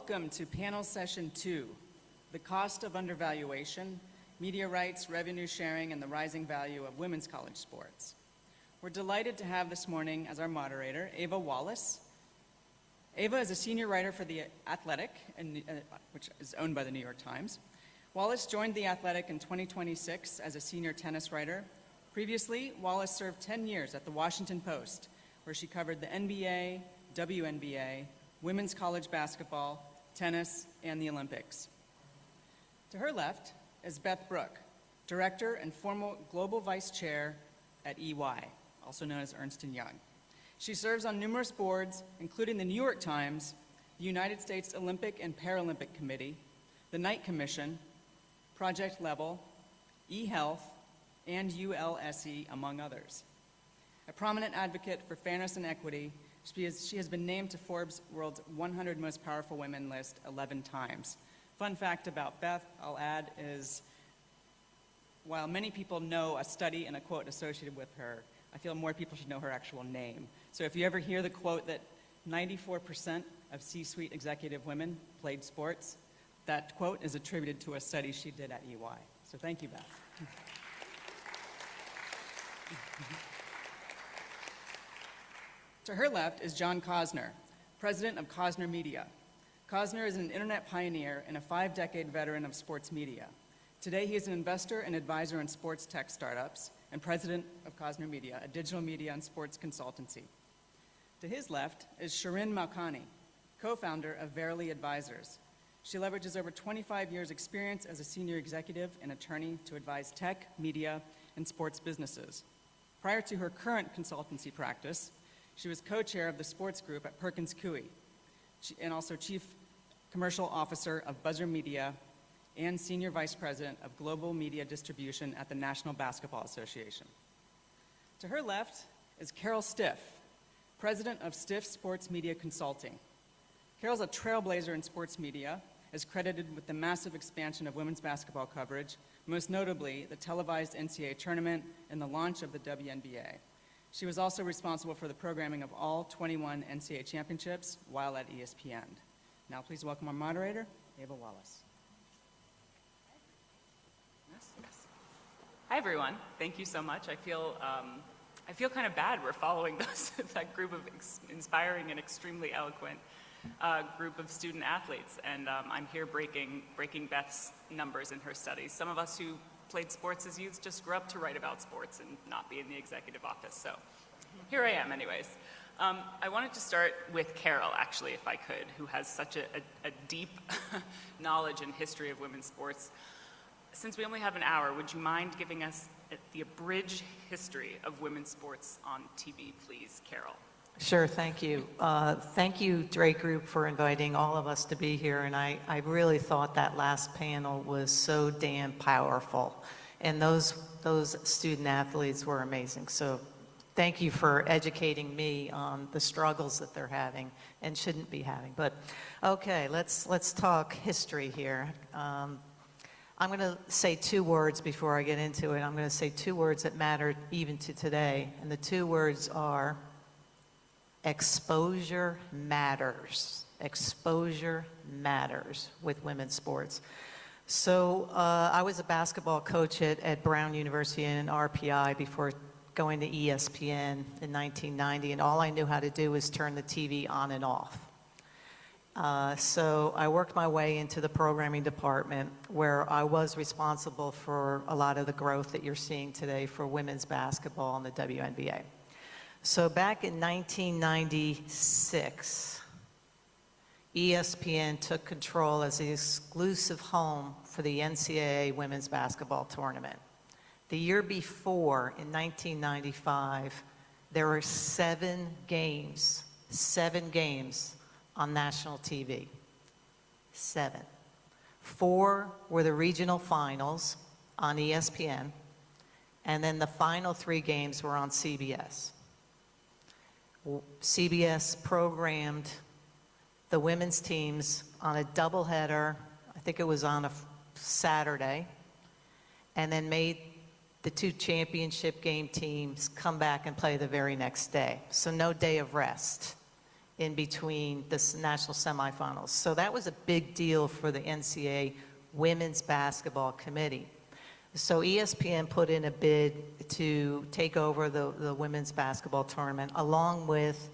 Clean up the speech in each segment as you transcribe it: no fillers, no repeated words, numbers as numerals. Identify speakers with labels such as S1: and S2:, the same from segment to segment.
S1: Welcome to panel session 2, the cost of undervaluation, media rights, revenue sharing, and the rising value of women's college sports. We're delighted to have this morning as our moderator, Ava Wallace. Ava is a senior writer for The Athletic, which is owned by the New York Times. Wallace joined The Athletic in 2026 as a senior tennis writer. Previously, Wallace served 10 years at The Washington Post, where she covered the NBA, WNBA, women's college basketball, tennis, and the Olympics. To her left is Beth Brooke, director and former global vice chair at EY, also known as Ernst & Young. She serves on numerous boards, including the New York Times, the United States Olympic and Paralympic Committee, the Knight Commission, Project Level, eHealth, and ULSE, among others. A prominent advocate for fairness and equity, she has been named to Forbes' World's 100 Most Powerful Women list 11 times. Fun fact about Beth, I'll add, is while many people know a study and a quote associated with her, I feel more people should know her actual name. So if you ever hear the quote that 94% of C-suite executive women played sports, that quote is attributed to a study she did at EY. So thank you, Beth. To her left is John Cosner, president of Cosner Media. Cosner is an internet pioneer and a 5-decade veteran of sports media. Today, he is an investor and advisor in sports tech startups and president of Cosner Media, a digital media and sports consultancy. To his left is Shirin Malkani, co-founder of Verily Advisors. She leverages over 25 years' experience as a senior executive and attorney to advise tech, media, and sports businesses. Prior to her current consultancy practice, she was co-chair of the sports group at Perkins Coie, and also chief commercial officer of Buzzer Media and senior vice president of global media distribution at the National Basketball Association. To her left is Carol Stiff, president of Stiff Sports Media Consulting. Carol's a trailblazer in sports media, is credited with the massive expansion of women's basketball coverage, most notably the televised NCAA tournament and the launch of the WNBA. She was also responsible for the programming of all 21 NCAA championships while at ESPN. Now please welcome our moderator, Ava Wallace.
S2: Yes. Hi everyone, thank you so much. I feel kind of bad we're following that group of inspiring and extremely eloquent group of student athletes, and I'm here breaking Beth's numbers in her studies. Some of us who played sports as youths just grew up to write about sports and not be in the executive office, so here I am anyways. I wanted to start with Carol, actually, if I could, who has such a deep knowledge and history of women's sports. Since we only have an hour, would you mind giving us the abridged history of women's sports on TV, please, Carol?
S3: Sure, thank you. Thank you, Drake Group, for inviting all of us to be here, and I really thought that last panel was so damn powerful, and those student athletes were amazing. So thank you for educating me on the struggles that they're having and shouldn't be having. But okay, let's talk history here. I'm going to say 2 words before I get into it. I'm going to say 2 words that matter even to today, and the 2 words are exposure matters. Exposure matters with women's sports. So I was a basketball coach at Brown University and RPI before going to ESPN in 1990, and all I knew how to do was turn the TV on and off. So I worked my way into the programming department, where I was responsible for a lot of the growth that you're seeing today for women's basketball and the WNBA. So back in 1996, ESPN took control as the exclusive home for the NCAA women's basketball tournament. The year before, in 1995, there were 7 games on national TV. 7. 4 were the regional finals on ESPN, and then the final 3 games were on CBS. CBS programmed the women's teams on a doubleheader, I think it was on a Saturday, and then made the 2 championship game teams come back and play the very next day. So no day of rest in between the national semifinals. So that was a big deal for the NCAA Women's Basketball Committee. So ESPN put in a bid to take over the women's basketball tournament, along with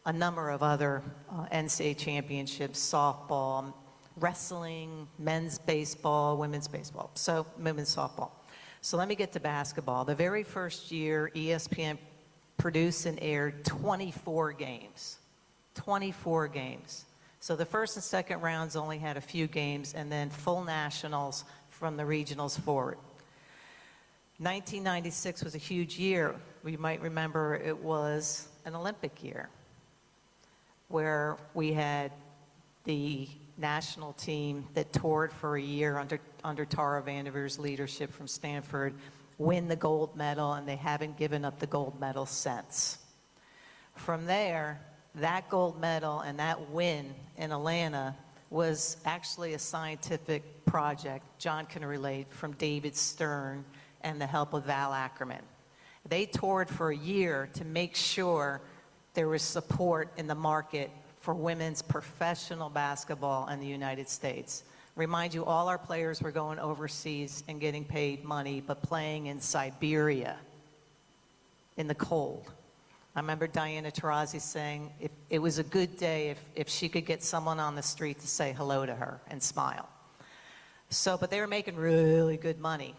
S3: a number of other NCAA championships, softball, wrestling, men's baseball, women's baseball, so women's softball. So let me get to basketball. The very first year, ESPN produced and aired 24 games. 24 games. So the first and second rounds only had a few games, and then full nationals from the regionals forward. 1996 was a huge year. We might remember it was an Olympic year where we had the national team that toured for a year under Tara Vanderveer's leadership from Stanford win the gold medal, and they haven't given up the gold medal since. From there, that gold medal and that win in Atlanta was actually a scientific project, John can relate, from David Stern and the help of Val Ackerman. They toured for a year to make sure there was support in the market for women's professional basketball in the United States. Remind you, all our players were going overseas and getting paid money, but playing in Siberia in the cold. I remember Diana Taurasi saying it was a good day if she could get someone on the street to say hello to her and smile. So, but they were making really good money.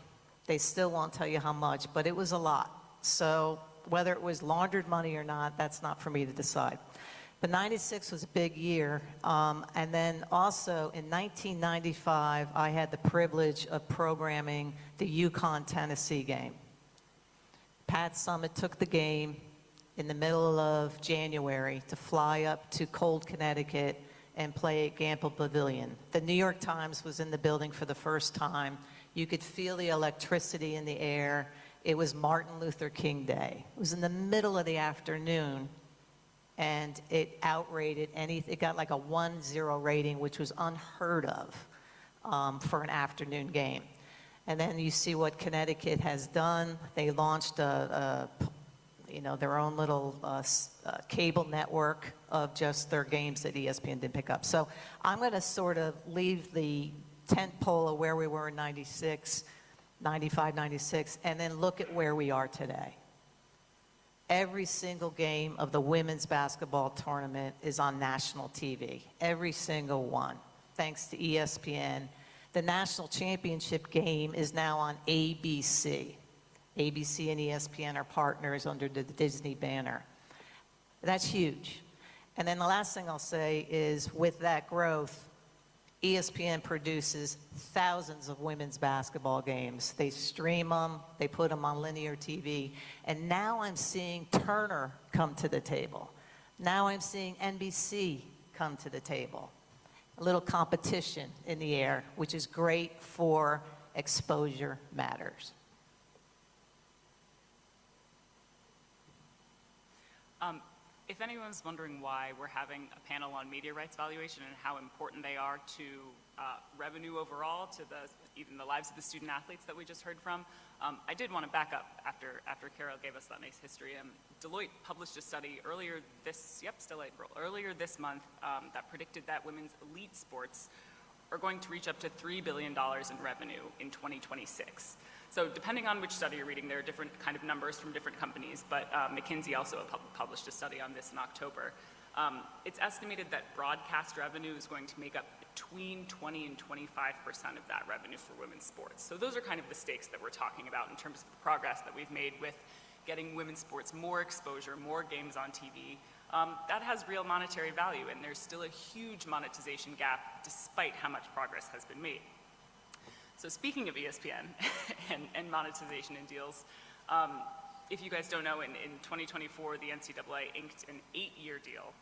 S3: They still won't tell you how much, but it was a lot. So whether it was laundered money or not, that's not for me to decide. But 96 was a big year. And then also in 1995, I had the privilege of programming the UConn-Tennessee game. Pat Summitt took the game in the middle of January to fly up to cold Connecticut and play at Gamble Pavilion. The New York Times was in the building for the first time. You could feel the electricity in the air. It was Martin Luther King Day. It was in the middle of the afternoon, and it outrated anything. It got like a 1-0 rating, which was unheard of for an afternoon game. And then you see what Connecticut has done. They launched their own little cable network of just their games that ESPN didn't pick up. So I'm going to sort of leave the tent pole of where we were in 96, 95, 96, and then look at where we are today. Every single game of the women's basketball tournament is on national TV. Every single one, thanks to ESPN. The national championship game is now on ABC. ABC and ESPN are partners under the Disney banner. That's huge. And then the last thing I'll say is with that growth, ESPN produces thousands of women's basketball games. They stream them, they put them on linear TV, and now I'm seeing Turner come to the table. Now I'm seeing NBC come to the table. A little competition in the air, which is great for exposure matters.
S2: If anyone's wondering why we're having a panel on media rights valuation and how important they are to revenue overall, to even the lives of the student athletes that we just heard from, I did want to back up after Carol gave us that nice history. Deloitte published a study earlier this month that predicted that women's elite sports are going to reach up to $3 billion in revenue in 2026. So depending on which study you're reading, there are different kind of numbers from different companies, but McKinsey also published a study on this in October. It's estimated that broadcast revenue is going to make up between 20 and 25% of that revenue for women's sports. So those are kind of the stakes that we're talking about in terms of the progress that we've made with getting women's sports more exposure, more games on TV. That has real monetary value, and there's still a huge monetization gap despite how much progress has been made. So speaking of ESPN and monetization and deals, if you guys don't know, in 2024, the NCAA inked an 8-year deal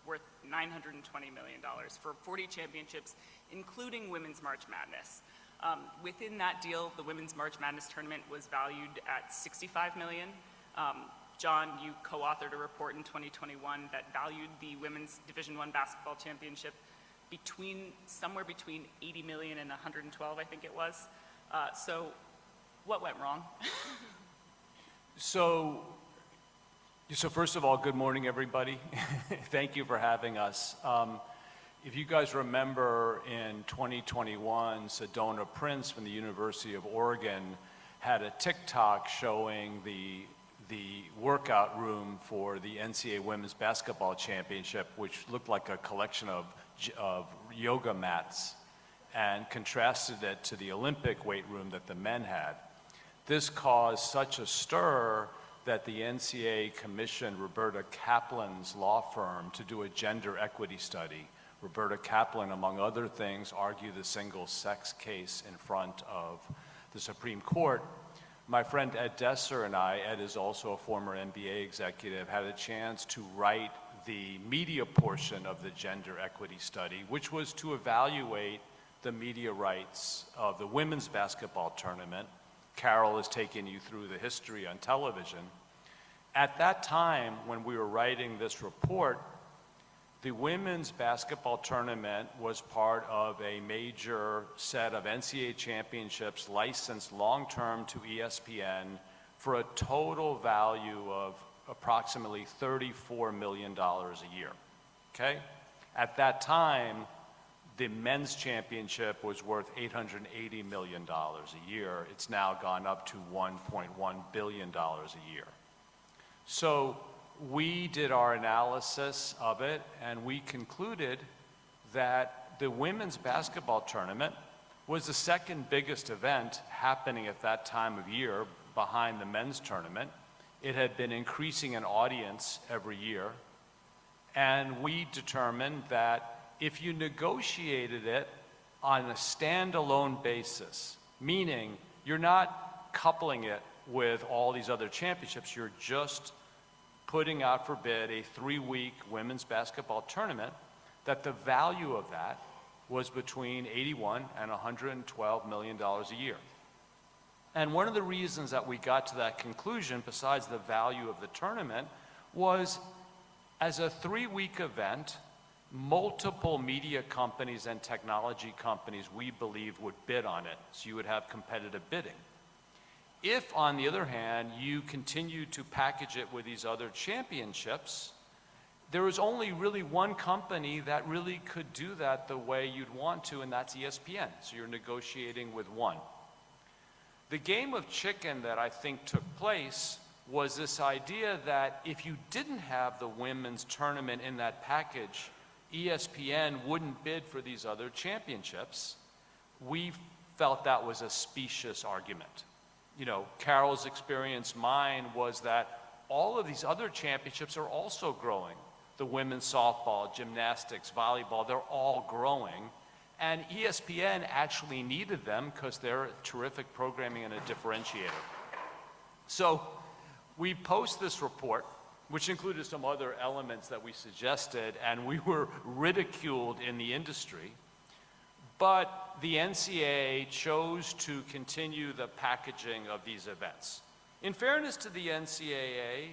S2: worth $920 million for 40 championships, including Women's March Madness. Within that deal, the Women's March Madness tournament was valued at $65 million. John, you co-authored a report in 2021 that valued the Women's Division I basketball championship somewhere between 80 million and 112, I think it was. So what went wrong?
S4: So So first of all, good morning, everybody. Thank you for having us. If you guys remember, in 2021, Sedona Prince from the University of Oregon had a TikTok showing the workout room for the NCAA Women's Basketball Championship, which looked like a collection of yoga mats, and contrasted it to the Olympic weight room that the men had. This caused such a stir that the NCAA commissioned Roberta Kaplan's law firm to do a gender equity study. Roberta Kaplan, among other things, argued the single-sex case in front of the Supreme Court. My friend Ed Desser and I, Ed is also a former NBA executive, had a chance to write the media portion of the gender equity study, which was to evaluate the media rights of the women's basketball tournament. Carol has taken you through the history on television. At that time, when we were writing this report, the women's basketball tournament was part of a major set of NCAA championships licensed long-term to ESPN for a total value of approximately $34 million a year, okay? At that time, the men's championship was worth $880 million a year. It's now gone up to $1.1 billion a year. So we did our analysis of it, and we concluded that the women's basketball tournament was the second biggest event happening at that time of year behind the men's tournament. It had been increasing in audience every year, and we determined that if you negotiated it on a standalone basis, meaning you're not coupling it with all these other championships, you're just putting out for bid a 3-week women's basketball tournament, that the value of that was between $81 and $112 million a year. And one of the reasons that we got to that conclusion, besides the value of the tournament, was as a 3-week event, multiple media companies and technology companies, we believe, would bid on it. So you would have competitive bidding. If, on the other hand, you continue to package it with these other championships, there was only really one company that really could do that the way you'd want to, and that's ESPN. So you're negotiating with one. The game of chicken that I think took place was this idea that if you didn't have the women's tournament in that package, ESPN wouldn't bid for these other championships. We felt that was a specious argument. You know, Carol's experience, mine, was that all of these other championships are also growing. The women's softball, gymnastics, volleyball, they're all growing. And ESPN actually needed them because they're terrific programming and a differentiator. So we post this report, which included some other elements that we suggested, and we were ridiculed in the industry. But the NCAA chose to continue the packaging of these events. In fairness to the NCAA,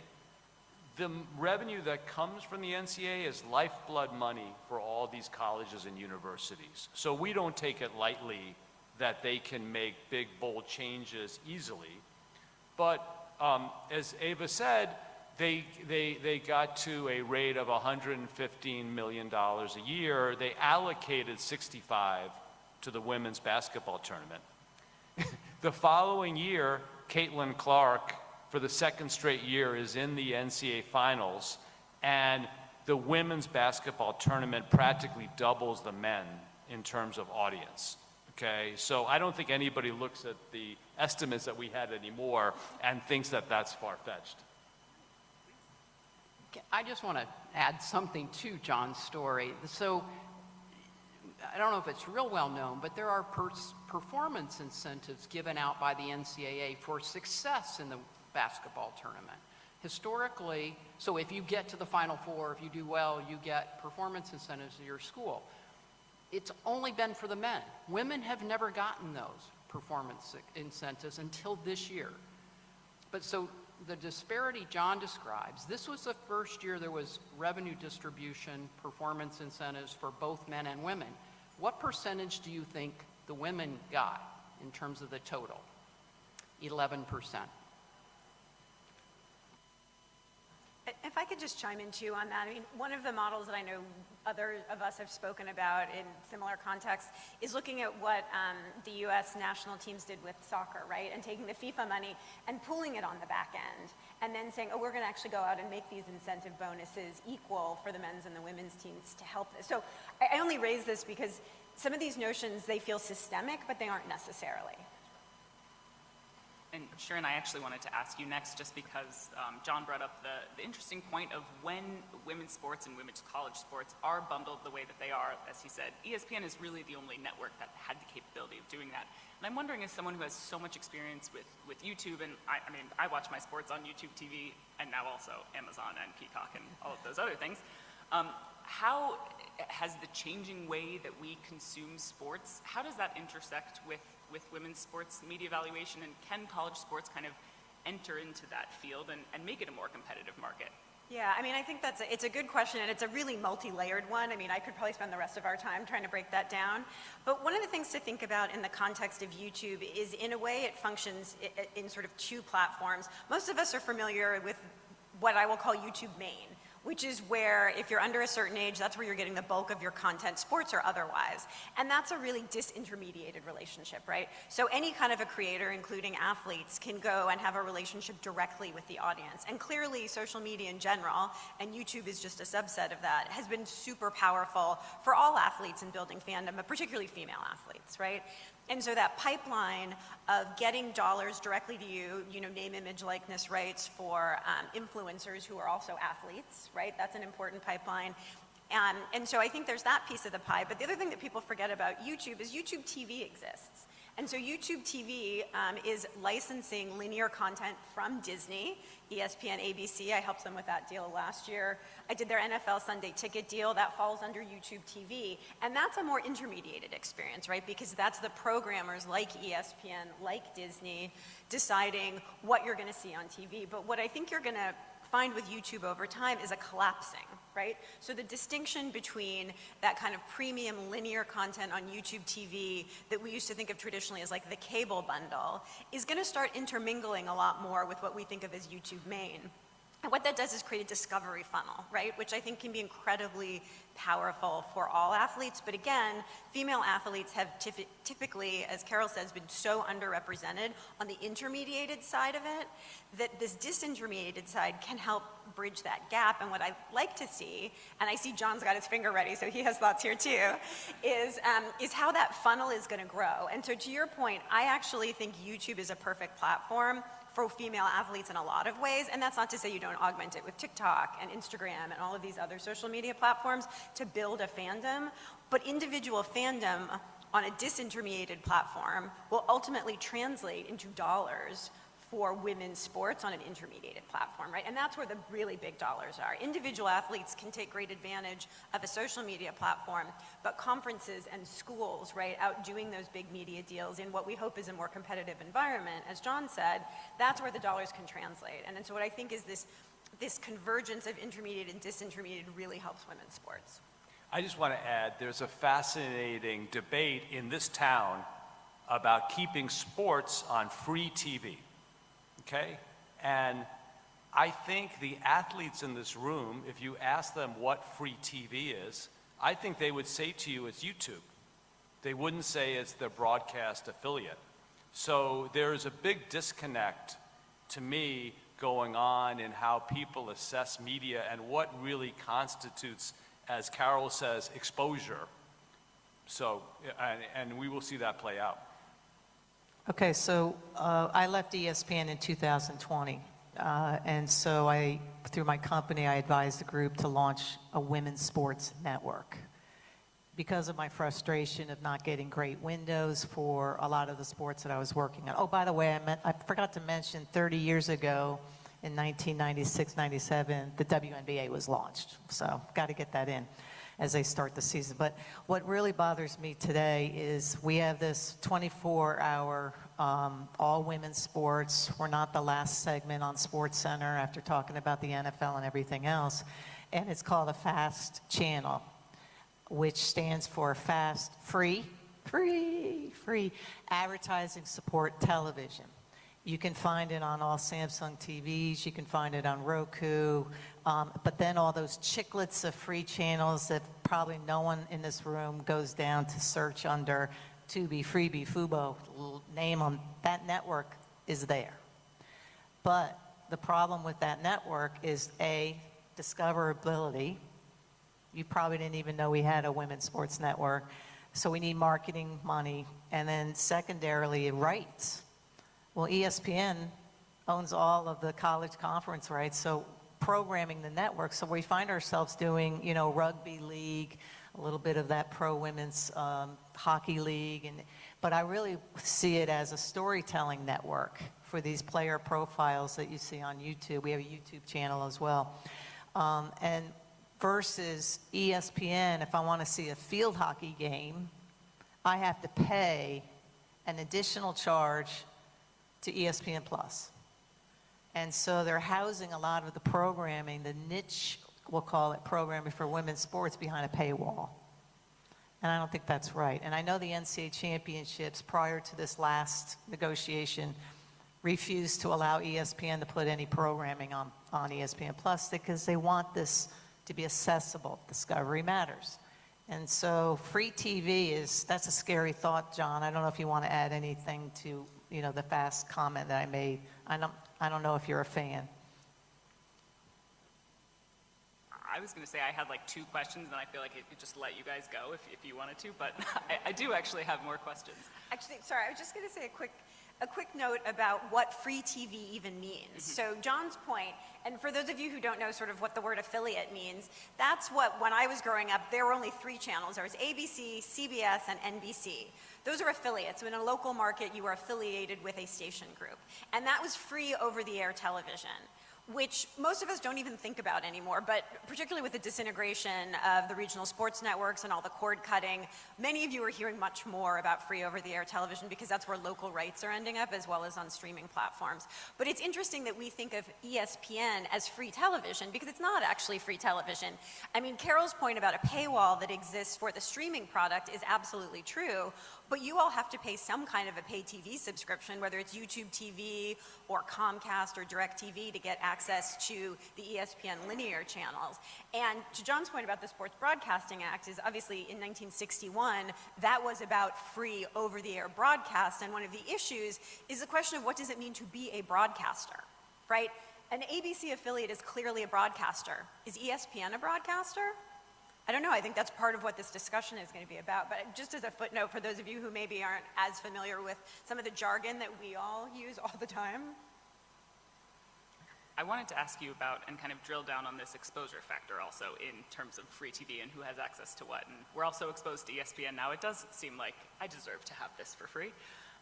S4: the revenue that comes from the NCAA is lifeblood money for all these colleges and universities. So we don't take it lightly that they can make big, bold changes easily. But as Ava said, they got to a rate of $115 million a year. They allocated 65 to the women's basketball tournament. The following year, Caitlin Clark, for the second straight year, is in the NCAA finals, and the women's basketball tournament practically doubles the men in terms of audience. Okay, so I don't think anybody looks at the estimates that we had anymore and thinks that that's far-fetched.
S5: I just want to add something to John's story. So I don't know if it's real well known, but there are performance incentives given out by the NCAA for success in the basketball tournament. Historically, so if you get to the Final Four, if you do well, you get performance incentives at your school. It's only been for the men. Women have never gotten those performance incentives until this year. But so the disparity John describes, this was the first year there was revenue distribution, performance incentives for both men and women. What percentage do you think the women got in terms of the total? 11%.
S6: If I could just chime in too on that. I mean, one of the models that I know other of us have spoken about in similar contexts is looking at what the U.S. national teams did with soccer, right? And taking the FIFA money and pooling it on the back end and then saying, oh, we're going to actually go out and make these incentive bonuses equal for the men's and the women's teams to help this. So I only raise this because some of these notions, they feel systemic, but they aren't necessarily.
S2: And Sharon, I actually wanted to ask you next, just because John brought up the interesting point of when women's sports and women's college sports are bundled the way that they are. As he said, ESPN is really the only network that had the capability of doing that. And I'm wondering, as someone who has so much experience with YouTube, and I mean, I watch my sports on YouTube TV, and now also Amazon and Peacock and all of those other things. How has the changing way that we consume sports, how does that intersect with women's sports media valuation, and can college sports kind of enter into that field and make it a more competitive market?
S6: Yeah, I mean, I think it's a good question, and it's a really multi-layered one. I mean, I could probably spend the rest of our time trying to break that down. But one of the things to think about in the context of YouTube is, in a way, it functions in sort of two platforms. Most of us are familiar with what I will call YouTube Main, which is where, if you're under a certain age, that's where you're getting the bulk of your content, sports or otherwise. And that's a really disintermediated relationship, right? So any kind of a creator, including athletes, can go and have a relationship directly with the audience. And clearly, social media in general, and YouTube is just a subset of that, has been super powerful for all athletes in building fandom, but particularly female athletes, right? And so that pipeline of getting dollars directly to you, name, image, likeness rights for influencers who are also athletes, right? That's an important pipeline. And so I think there's that piece of the pie. But the other thing that people forget about YouTube is YouTube TV exists. And so YouTube TV is licensing linear content from Disney, ESPN, ABC. I helped them with that deal last year. I did their NFL Sunday Ticket deal. That falls under YouTube TV. And that's a more intermediated experience, right? Because that's the programmers like ESPN, like Disney, deciding what you're going to see on TV. But what I think you're going to find with YouTube over time is a collapsing, right? So the distinction between that kind of premium linear content on YouTube TV that we used to think of traditionally as like the cable bundle is going to start intermingling a lot more with what we think of as YouTube Main. And what that does is create a discovery funnel, right? Which I think can be incredibly powerful for all athletes. But again, female athletes have typically, as Carol says, been so underrepresented on the intermediated side of it that this disintermediated side can help bridge that gap. And what I like to see, and I see John's got his finger ready, so he has thoughts here too, is how that funnel is going to grow. And so to your point, I actually think YouTube is a perfect platform for female athletes in a lot of ways, and that's not to say you don't augment it with TikTok and Instagram and all of these other social media platforms to build a fandom, but individual fandom on a disintermediated platform will ultimately translate into dollars for women's sports on an intermediated platform, right? And that's where the really big dollars are. Individual athletes can take great advantage of a social media platform, but conferences and schools, right, out doing those big media deals in what we hope is a more competitive environment, as John said, that's where the dollars can translate. And so what I think is this convergence of intermediate and disintermediate really helps women's sports.
S4: I just want to add, there's a fascinating debate in this town about keeping sports on free TV. Okay? And I think the athletes in this room, if you ask them what free TV is, I think they would say to you it's YouTube. They wouldn't say it's their broadcast affiliate. So there's a big disconnect to me going on in how people assess media and what really constitutes, as Carol says, exposure. So, and we will see that play out.
S3: Okay, so I left ESPN in 2020, and so through my company, I advised the group to launch a women's sports network. Because of my frustration of not getting great windows for a lot of the sports that I was working on. Oh, by the way, I forgot to mention 30 years ago, in 1996-97, the WNBA was launched, so got to get that in as they start the season. But what really bothers me today is we have this 24-hour all women's sports. We're not the last segment on SportsCenter after talking about the NFL and everything else. And it's called a FAST channel, which stands for Fast Free Advertising Support Television. You can find it on all Samsung TVs. You can find it on Roku. But then all those chiclets of free channels that probably no one in this room goes down to search under Tubi, Freebie, Fubo, name them, that network is there. But the problem with that network is A, discoverability. You probably didn't even know we had a women's sports network. So we need marketing money. And then secondarily, rights. Well, ESPN owns all of the college conference rights, so programming the network. So we find ourselves doing, you know, rugby league, a little bit of that pro women's hockey league. But I really see it as a storytelling network for these player profiles that you see on YouTube. We have a YouTube channel as well. And versus ESPN, if I want to see a field hockey game, I have to pay an additional charge to ESPN Plus. And so they're housing a lot of the programming, the niche, we'll call it, programming for women's sports behind a paywall. And I don't think that's right. And I know the NCAA championships prior to this last negotiation refused to allow ESPN to put any programming on ESPN Plus because they want this to be accessible. Discovery matters. And so free TV that's a scary thought, John. I don't know if you want to add anything to, you know, the fast comment that I made. I don't know if you're a fan.
S2: I was going to say I had like 2 questions, and I feel like it could just let you guys go if you wanted to, but I do actually have more questions.
S6: Actually, sorry, I was just going to say a quick note about what free TV even means. So John's point, and for those of you who don't know sort of what the word affiliate means, that's what, when I was growing up, there were only 3 channels. There was ABC, CBS, and NBC. Those are affiliates. So in a local market, you were affiliated with a station group. And that was free over-the-air television, which most of us don't even think about anymore, but particularly with the disintegration of the regional sports networks and all the cord cutting, many of you are hearing much more about free over-the-air television because that's where local rights are ending up as well as on streaming platforms. But it's interesting that we think of ESPN as free television because it's not actually free television. I mean, Carol's point about a paywall that exists for the streaming product is absolutely true, but you all have to pay some kind of a pay TV subscription, whether it's YouTube TV or Comcast or DirecTV to get access to the ESPN linear channels. And to John's point about the Sports Broadcasting Act is obviously in 1961, that was about free over-the-air broadcast. And one of the issues is the question of what does it mean to be a broadcaster, right? An ABC affiliate is clearly a broadcaster. Is ESPN a broadcaster? I don't know. I think that's part of what this discussion is going to be about. But just as a footnote, for those of you who maybe aren't as familiar with some of the jargon that we all use all the time.
S2: I wanted to ask you about and kind of drill down on this exposure factor also in terms of free TV and who has access to what. And we're also exposed to ESPN now. It does seem like I deserve to have this for free.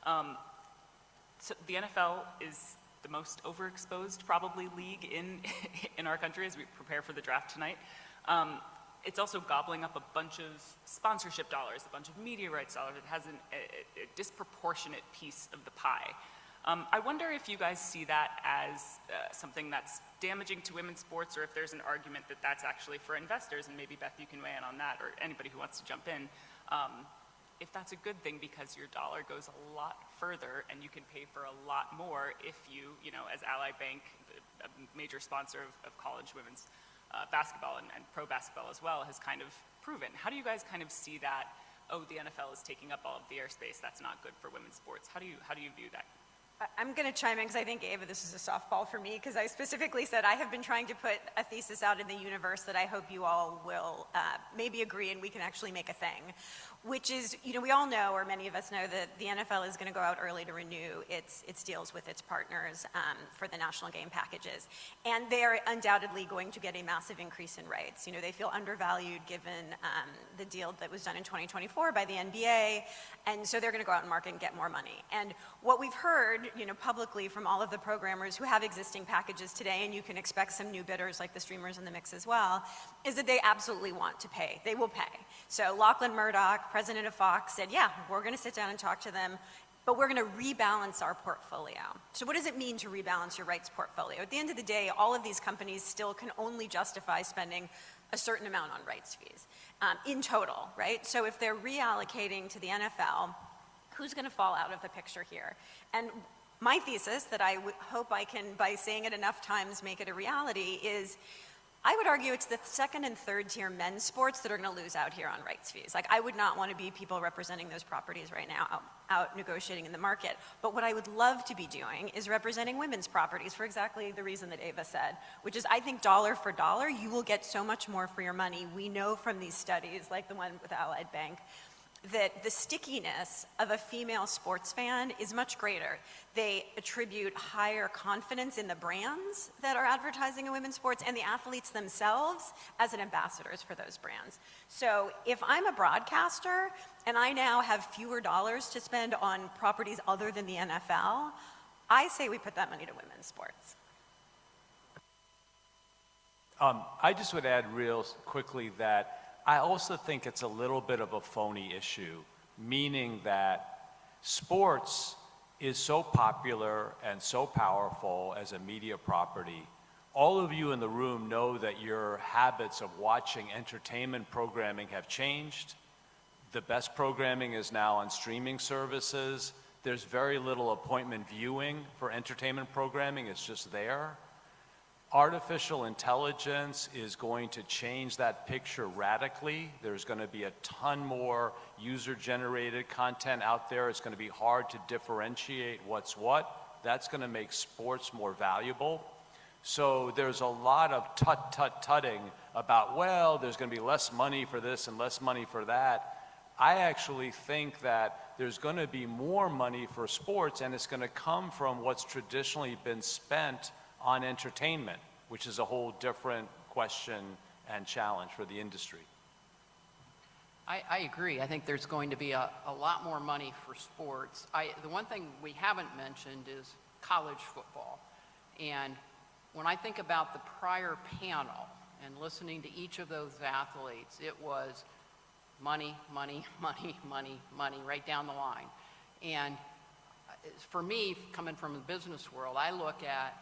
S2: So the NFL is the most overexposed probably league in our country as we prepare for the draft tonight. It's also gobbling up a bunch of sponsorship dollars, a bunch of media rights dollars. It has a disproportionate piece of the pie. I wonder if you guys see that as something that's damaging to women's sports, or if there's an argument that that's actually for investors, and maybe Beth, you can weigh in on that, or anybody who wants to jump in. If that's a good thing because your dollar goes a lot further and you can pay for a lot more if you know, as Ally Bank, a major sponsor of college women's basketball and pro basketball as well, has kind of proven. How do you guys kind of see that, oh, the NFL is taking up all of the airspace, that's not good for women's sports? How do you view that?
S6: I'm going to chime in because I think, Ava, this is a softball for me because I specifically said I have been trying to put a thesis out in the universe that I hope you all will maybe agree and we can actually make a thing, which is, you know, we all know, or many of us know, that the NFL is going to go out early to renew its deals with its partners for the national game packages. And they are undoubtedly going to get a massive increase in rights. You know, they feel undervalued given the deal that was done in 2024 by the NBA. And so they're going to go out and market and get more money. And what we've heard, you know, publicly from all of the programmers who have existing packages today, and you can expect some new bidders like the streamers in the mix as well, is that they absolutely want to pay. They will pay. So Lachlan Murdoch, president of Fox, said, yeah, we're going to sit down and talk to them, but we're going to rebalance our portfolio. So what does it mean to rebalance your rights portfolio? At the end of the day, all of these companies still can only justify spending a certain amount on rights fees in total, right? So if they're reallocating to the NFL, who's going to fall out of the picture here? And my thesis that I hope I can, by saying it enough times, make it a reality is I would argue it's the second and third tier men's sports that are going to lose out here on rights fees. Like, I would not want to be people representing those properties right now out negotiating in the market. But what I would love to be doing is representing women's properties for exactly the reason that Ava said, which is I think dollar for dollar, you will get so much more for your money. We know from these studies, like the one with Allied Bank, that the stickiness of a female sports fan is much greater. They attribute higher confidence in the brands that are advertising in women's sports and the athletes themselves as ambassadors for those brands. So if I'm a broadcaster and I now have fewer dollars to spend on properties other than the NFL, I say we put that money to women's sports.
S4: I just would add real quickly that I also think it's a little bit of a phony issue, meaning that sports is so popular and so powerful as a media property. All of you in the room know that your habits of watching entertainment programming have changed. The best programming is now on streaming services. There's very little appointment viewing for entertainment programming, it's just there. Artificial intelligence is going to change that picture radically. There's going to be a ton more user-generated content out there. It's going to be hard to differentiate what's what. That's going to make sports more valuable. So there's a lot of tutting about, well, there's going to be less money for this and less money for that. I actually think that there's going to be more money for sports, and it's going to come from what's traditionally been spent on entertainment, which is a whole different question and challenge for the industry.
S5: I agree. I think there's going to be a lot more money for sports. The one thing we haven't mentioned is college football. And when I think about the prior panel and listening to each of those athletes, it was money, money, money, money, money, right down the line. And for me, coming from the business world, I look at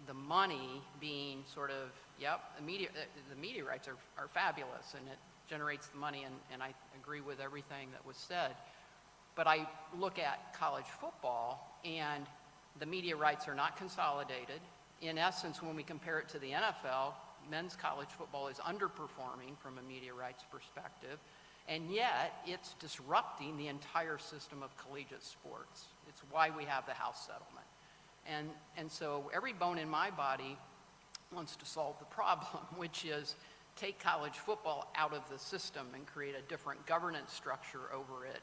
S5: the money being sort of, the media rights are fabulous and it generates the money, and I agree with everything that was said. But I look at college football and the media rights are not consolidated. In essence, when we compare it to the NFL, men's college football is underperforming from a media rights perspective, and yet it's disrupting the entire system of collegiate sports. It's why we have the House settlement. And so every bone in my body wants to solve the problem, which is take college football out of the system and create a different governance structure over it.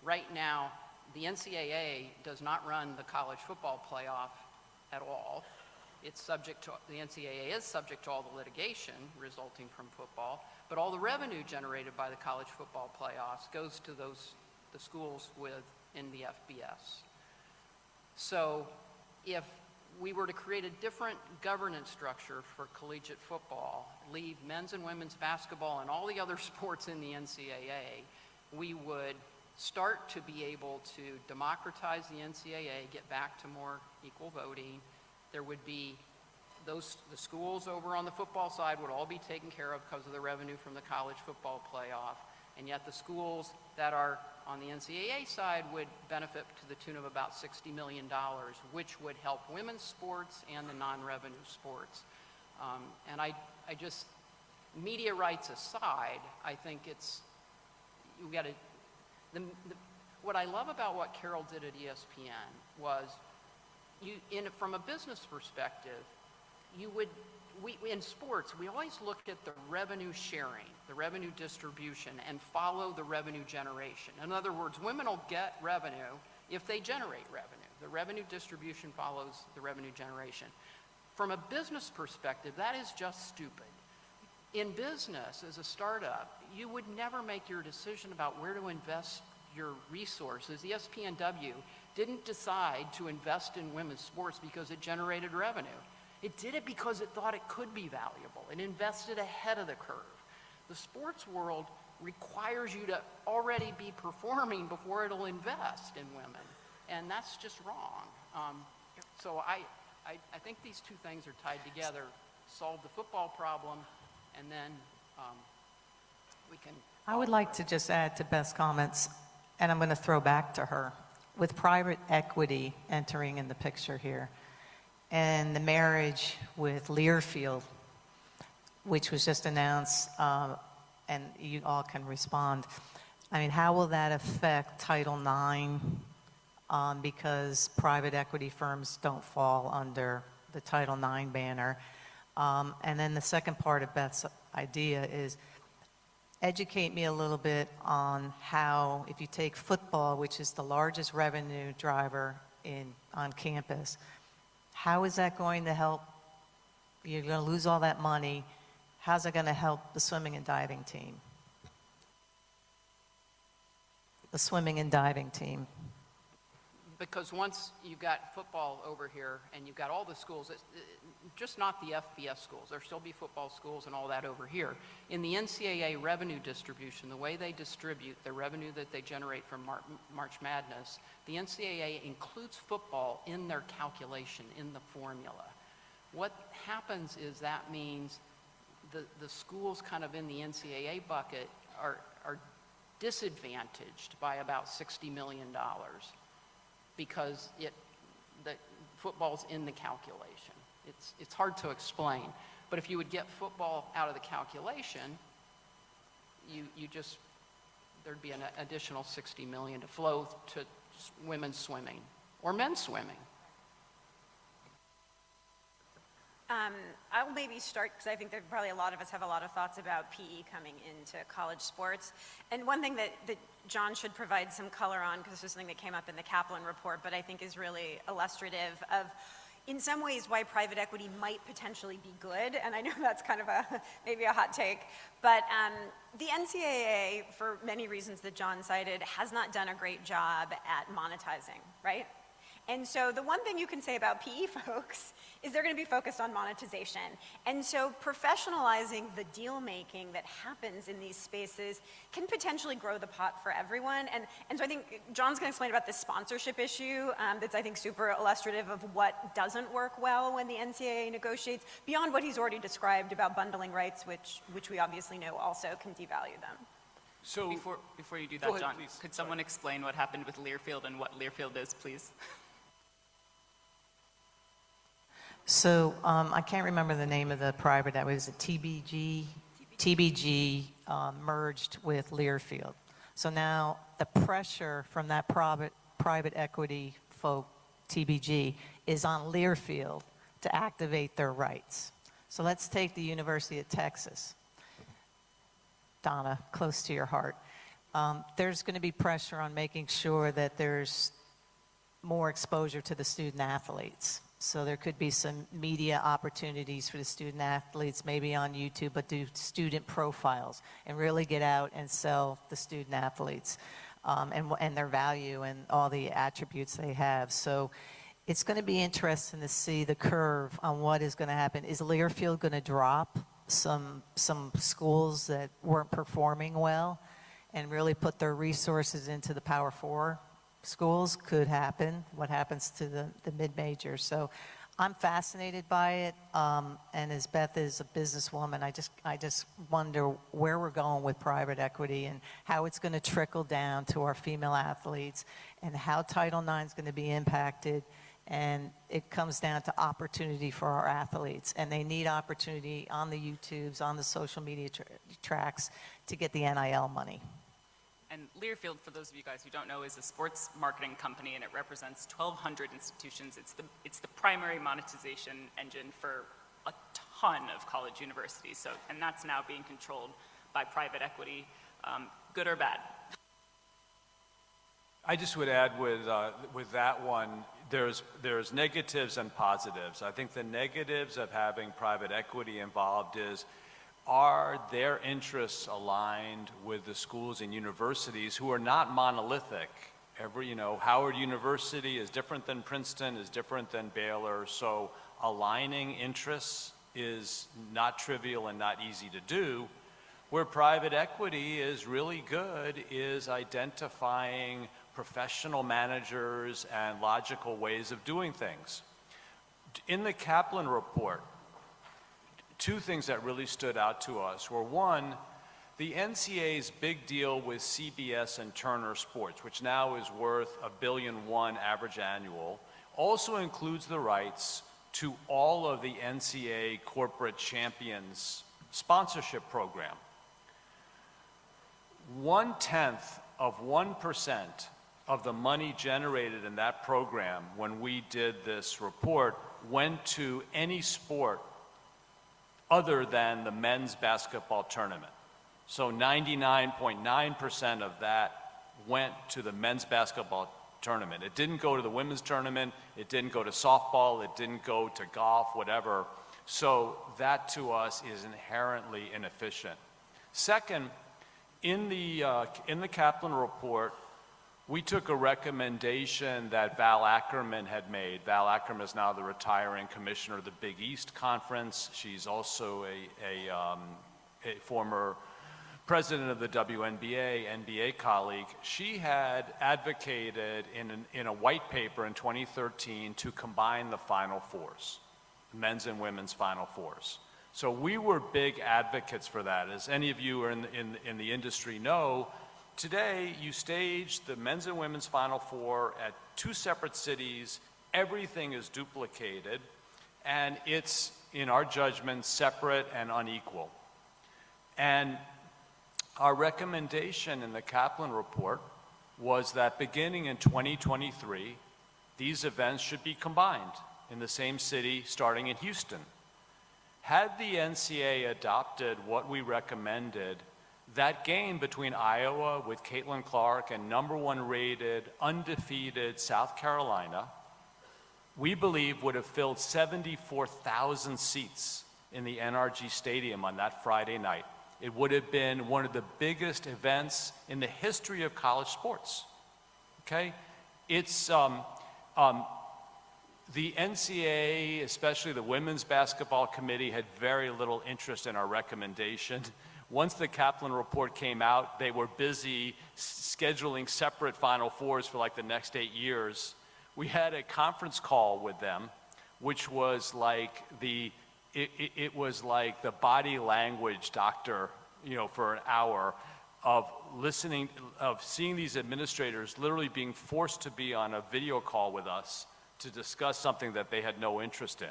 S5: Right now, the NCAA does not run the college football playoff at all. It's subject to, the NCAA is subject to all the litigation resulting from football, but all the revenue generated by the college football playoffs goes to the schools in the FBS. So if we were to create a different governance structure for collegiate football, leave men's and women's basketball and all the other sports in the NCAA, we would start to be able to democratize the NCAA, get back to more equal voting. There would be the schools over on the football side would all be taken care of because of the revenue from the college football playoff, and yet the schools that are on the NCAA side would benefit to the tune of about $60 million, which would help women's sports and the non-revenue sports. And I just, media rights aside, I think it's, you got to, what I love about what Carol did at ESPN was, from a business perspective, in sports, we always look at the revenue sharing, the revenue distribution, and follow the revenue generation. In other words, women will get revenue if they generate revenue. The revenue distribution follows the revenue generation. From a business perspective, that is just stupid. In business, as a startup, you would never make your decision about where to invest your resources. The ESPNW didn't decide to invest in women's sports because it generated revenue. It did it because it thought it could be valuable. It invested ahead of the curve. The sports world requires you to already be performing before it'll invest in women, and that's just wrong. So I think these two things are tied together. Solve the football problem, and then we can...
S3: I would like to just add to Beth's comments, and I'm going to throw back to her. with private equity entering in the picture here, and the marriage with Learfield, which was just announced, and you all can respond. I mean, how will that affect Title IX? Because private equity firms don't fall under the Title IX banner. And then the second part of Beth's idea is, educate me a little bit on how, if you take football, which is the largest revenue driver on campus, how is that going to help? You're going to lose all that money. How's it going to help the swimming and diving team? The swimming and diving team.
S5: Because once you've got football over here and you've got all the schools, just not the FBS schools, there'll still be football schools and all that over here. In the NCAA revenue distribution, the way they distribute the revenue that they generate from March Madness, the NCAA includes football in their calculation, in the formula. What happens is that means the schools kind of in the NCAA bucket are disadvantaged by about $60 million. Because the football's in the calculation. It's hard to explain. But if you would get football out of the calculation, there'd be an additional $60 million to flow to women's swimming or men's swimming.
S6: I'll maybe start, because I think that probably a lot of us have a lot of thoughts about PE coming into college sports. And one thing that John should provide some color on, because this is something that came up in the Kaplan Report, but I think is really illustrative of, in some ways, why private equity might potentially be good. And I know that's kind of maybe a hot take. But the NCAA, for many reasons that John cited, has not done a great job at monetizing, right? And so the one thing you can say about PE folks is they're going to be focused on monetization. And so professionalizing the deal making that happens in these spaces can potentially grow the pot for everyone. And so I think John's going to explain about this sponsorship issue that's, I think, super illustrative of what doesn't work well when the NCAA negotiates, beyond what he's already described about bundling rights, which we obviously know also can devalue them.
S4: So
S2: Before you do that,
S4: Go ahead,
S2: John,
S4: please.
S2: could someone explain what happened with Learfield and what Learfield is, please?
S3: So I can't remember the name of the private, was it TBG? TBG merged with Learfield. So now the pressure from that private equity folk, TBG, is on Learfield to activate their rights. So let's take the University of Texas. Donna, close to your heart. There's going to be pressure on making sure that there's more exposure to the student athletes. So there could be some media opportunities for the student athletes, maybe on YouTube, but do student profiles and really get out and sell the student athletes and their value and all the attributes they have. So it's going to be interesting to see the curve on what is going to happen. Is Learfield going to drop some schools that weren't performing well and really put their resources into the Power Four schools? Could happen. What happens to the mid-majors? So I'm fascinated by it. And as Beth is a businesswoman, I just wonder where we're going with private equity and how it's going to trickle down to our female athletes and how Title IX is going to be impacted. And it comes down to opportunity for our athletes. And they need opportunity on the YouTubes, on the social media tracks to get the NIL money.
S2: And Learfield, for those of you guys who don't know, is a sports marketing company, and it represents 1,200 institutions. It's the primary monetization engine for a ton of college universities. So, and that's now being controlled by private equity, good or bad.
S4: I just would add with that one, there's negatives and positives. I think the negatives of having private equity involved is, are their interests aligned with the schools and universities who are not monolithic? Howard University is different than Princeton, is different than Baylor, so aligning interests is not trivial and not easy to do. Where private equity is really good is identifying professional managers and logical ways of doing things. In the Kaplan Report, two things that really stood out to us were, one, The NCAA's big deal with CBS and Turner Sports, which now is worth $1.1 billion average annual, also includes the rights to all of the NCAA corporate champions sponsorship program. 0.1% of the money generated in that program when we did this report went to any sport other than the men's basketball tournament. So 99.9% of that went to the men's basketball tournament. It didn't go to the women's tournament, it didn't go to softball, it didn't go to golf, whatever. So that to us is inherently inefficient. Second, in the Kaplan Report, we took a recommendation that Val Ackerman had made. Val Ackerman is now the retiring commissioner of the Big East Conference. She's also a former president of the WNBA, NBA colleague. She had advocated in a white paper in 2013 to combine the Final Fours, men's and women's Final Fours. So we were big advocates for that. As any of you are in the industry know, today you stage the men's and women's Final Four at 2 separate cities. Everything is duplicated, and it's, in our judgment, separate and unequal. And our recommendation in the Kaplan Report was that beginning in 2023, these events should be combined in the same city, starting in Houston. Had the NCAA adopted what we recommended, that game between Iowa with Caitlin Clark and #1 rated, undefeated South Carolina, we believe would have filled 74,000 seats in the NRG Stadium on that Friday night. It would have been one of the biggest events in the history of college sports, okay? It's, the NCAA, especially the Women's Basketball Committee, had very little interest in our recommendation. Once the Kaplan Report came out, they were busy scheduling separate Final Fours for like the next 8 years. We had a conference call with them, which was like it was like the body language doctor, you know, for an hour of listening, of seeing these administrators literally being forced to be on a video call with us to discuss something that they had no interest in.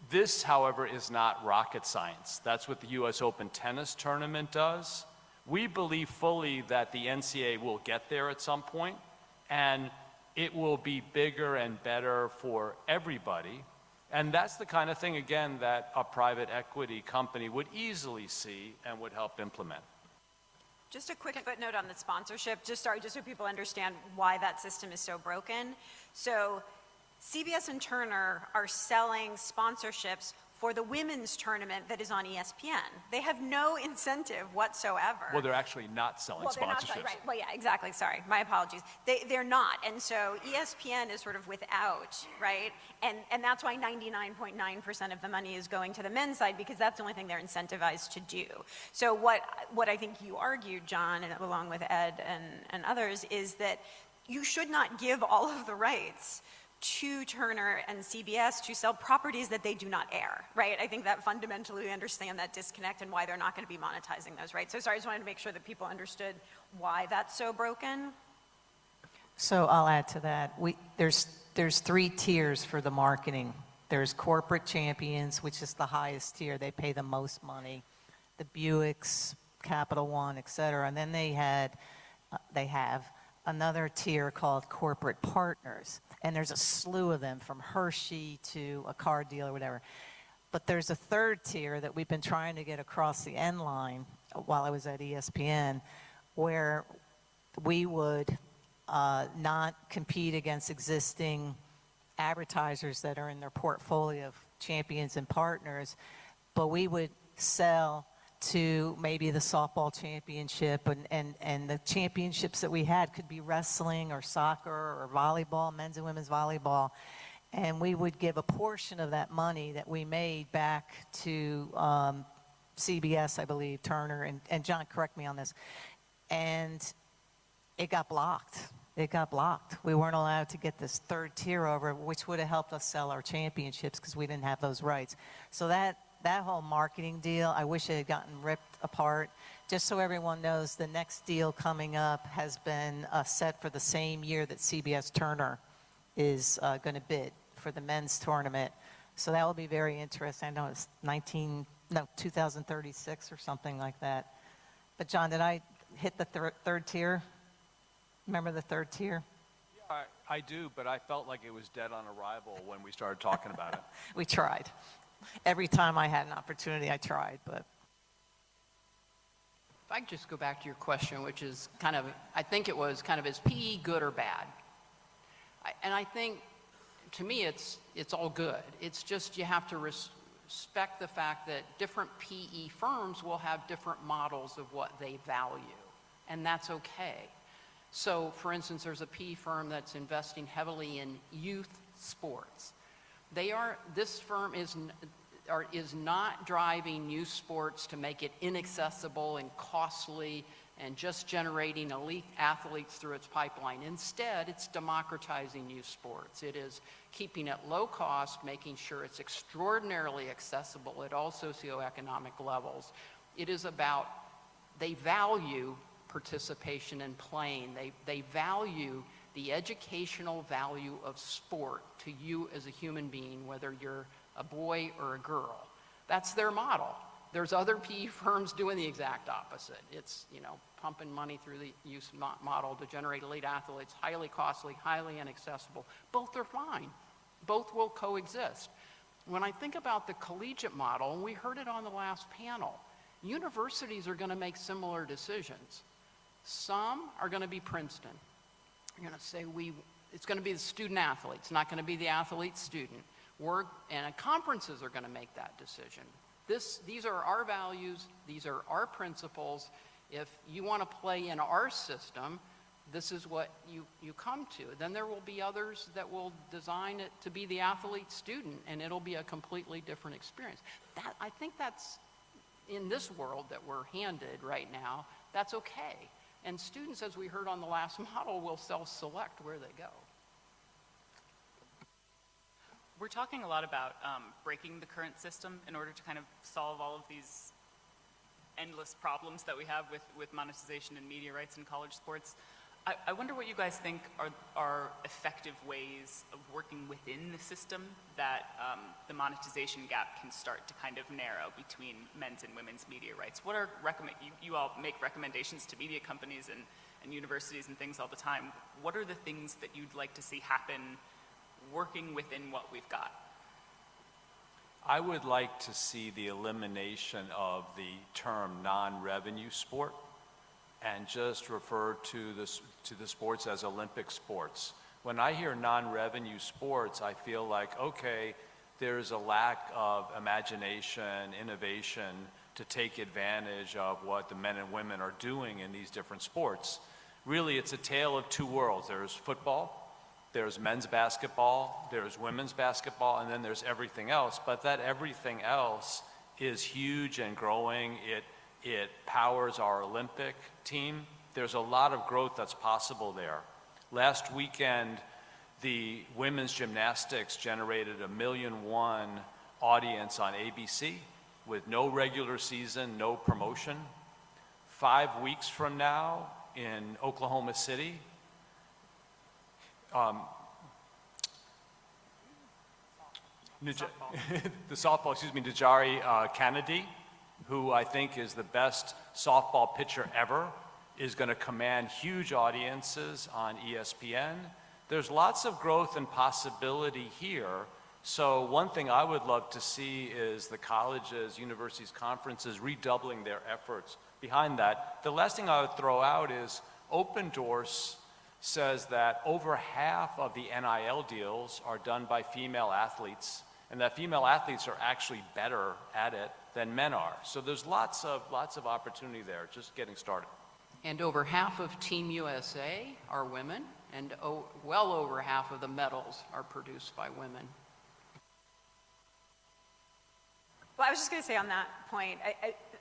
S4: This, however, is not rocket science. That's what the US Open Tennis Tournament does. We believe fully that the NCAA will get there at some point, and it will be bigger and better for everybody. And that's the kind of thing, again, that a private equity company would easily see and would help implement.
S6: Just a quick footnote on the sponsorship, just so people understand why that system is so broken. So CBS and Turner are selling sponsorships for the women's tournament that is on ESPN. They have no incentive whatsoever.
S4: Well, they're actually not selling sponsorships.
S6: Right. Well, yeah, exactly. Sorry, my apologies. They're not, and so ESPN is sort of without, right? And that's why 99.9% of the money is going to the men's side, because that's the only thing they're incentivized to do. So what I think you argued, John, and along with Ed and others, is that you should not give all of the rights to Turner and CBS to sell properties that they do not air, right? I think that fundamentally we understand that disconnect and why they're not going to be monetizing those rights. So sorry, I just wanted to make sure that people understood why that's so broken.
S3: So I'll add to that. There's 3 tiers for the marketing. There's corporate champions, which is the highest tier. They pay the most money. The Buicks, Capital One, et cetera. And then they have another tier called corporate partners. And there's a slew of them, from Hershey to a car dealer, whatever. But there's a 3rd tier that we've been trying to get across the end line while I was at ESPN, where we would not compete against existing advertisers that are in their portfolio of champions and partners, but we would sell to maybe the softball championship, and the championships that we had could be wrestling or soccer or volleyball, men's and women's volleyball, and we would give a portion of that money that we made back to CBS, I believe, Turner, and John, correct me on this, and it got blocked. It got blocked. We weren't allowed to get this 3rd tier over, which would have helped us sell our championships because we didn't have those rights. So that whole marketing deal, I wish it had gotten ripped apart just so everyone knows, the next deal coming up has been set for the same year that CBS Turner is going to bid for the men's tournament. So that will be very interesting. I know it's 2036 or something like that. But John, did I hit the third tier? Remember the third tier?
S4: Yeah, I do, but I felt like it was dead on arrival when we started talking about it.
S3: We tried. Every time I had an opportunity, I tried, but.
S5: If I could just go back to your question, which is kind of, I think it was kind of, is PE good or bad? And I think, to me, it's all good. It's just you have to respect the fact that different PE firms will have different models of what they value, and that's okay. So, for instance, there's a PE firm that's investing heavily in youth sports. This firm is not driving youth sports to make it inaccessible and costly and just generating elite athletes through its pipeline. Instead, it's democratizing youth sports. It is keeping it low cost, making sure it's extraordinarily accessible at all socioeconomic levels. It is about, they value participation in playing. They value the educational value of sport to you as a human being, whether you're a boy or a girl. That's their model. There's other PE firms doing the exact opposite. It's, pumping money through the youth model to generate elite athletes, highly costly, highly inaccessible. Both are fine. Both will coexist. When I think about the collegiate model, and we heard it on the last panel, universities are going to make similar decisions. Some are going to be Princeton. They're going to say it's going to be the student athlete. It's not going to be the athlete student. And conferences are going to make that decision. These are our values. These are our principles. If you want to play in our system, this is what you come to. Then there will be others that will design it to be the athlete student, and it'll be a completely different experience. I think that's, in this world that we're handed right now, that's okay. And students, as we heard on the last model, will self-select where they go.
S2: We're talking a lot about breaking the current system in order to kind of solve all of these endless problems that we have with monetization and media rights in college sports. I wonder what you guys think are effective ways of working within the system that the monetization gap can start to kind of narrow between men's and women's media rights. What are you all make recommendations to media companies and universities and things all the time. What are the things that you'd like to see happen working within what we've got?
S4: I would like to see the elimination of the term non-revenue sport and just refer to the sports as Olympic sports. When I hear non-revenue sports, I feel like, okay, there's a lack of imagination, innovation to take advantage of what the men and women are doing in these different sports. Really, it's a tale of two worlds. There's football, there's men's basketball, there's women's basketball, and then there's everything else. But that everything else is huge and growing. It powers our Olympic team. There's a lot of growth that's possible there. Last weekend, the women's gymnastics generated a 1.1 million audience on ABC with no regular season, no promotion. 5 weeks from now in Oklahoma City, Najari Kennedy, who I think is the best softball pitcher ever, is going to command huge audiences on ESPN. There's lots of growth and possibility here. So one thing I would love to see is the colleges, universities, conferences redoubling their efforts behind that. The last thing I would throw out is Open Doors says that over half of the NIL deals are done by female athletes, and that female athletes are actually better at it than men are. So there's lots of opportunity there, just getting started.
S5: And over half of Team USA are women, and well over half of the medals are produced by women.
S6: Well, I was just going to say on that point,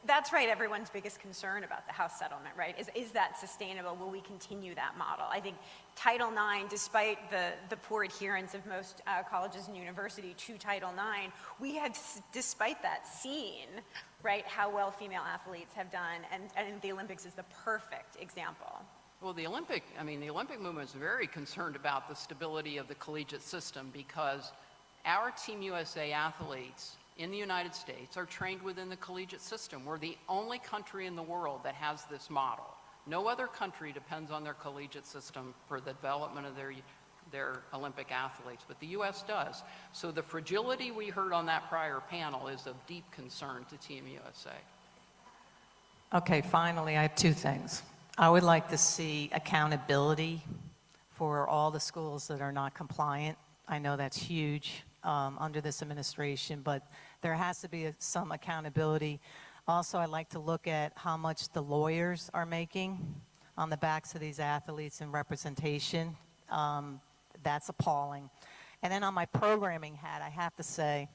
S6: that's right, everyone's biggest concern about the House settlement, right? Is that sustainable? Will we continue that model? I think Title IX, despite the poor adherence of most colleges and universities to Title IX, we have, despite that, seen right? How well female athletes have done, and the Olympics is the perfect example.
S5: Well, the Olympic movement is very concerned about the stability of the collegiate system because our Team USA athletes in the United States are trained within the collegiate system. We're the only country in the world that has this model. No other country depends on their collegiate system for the development of their Olympic athletes, but the U.S. does. So the fragility we heard on that prior panel is of deep concern to Team USA.
S3: Okay, finally, I have two things. I would like to see accountability for all the schools that are not compliant. I know that's huge under this administration, but there has to be some accountability. Also, I'd like to look at how much the lawyers are making on the backs of these athletes in representation. That's appalling. And then on my programming hat, I have to say,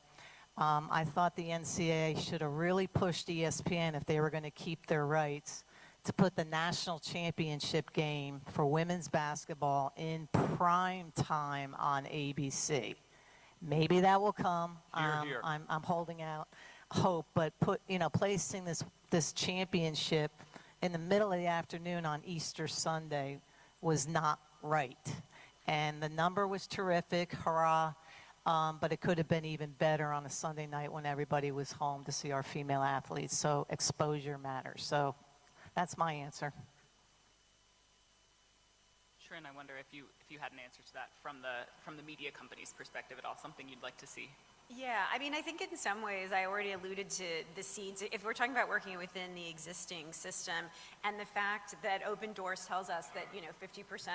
S3: I thought the NCAA should have really pushed ESPN if they were going to keep their rights to put the national championship game for women's basketball in prime time on ABC. Maybe that will come.
S4: Hear, hear.
S3: I'm holding out hope, but placing this championship in the middle of the afternoon on Easter Sunday was not right. And the number was terrific, hurrah, but it could have been even better on a Sunday night when everybody was home to see our female athletes. So exposure matters. So that's my answer.
S2: Sure, and I wonder if you had an answer to that from the media company's perspective at all, something you'd like to see.
S6: Yeah, I mean, I think in some ways I already alluded to the seeds. If we're talking about working within the existing system and the fact that Open Doors tells us that 50%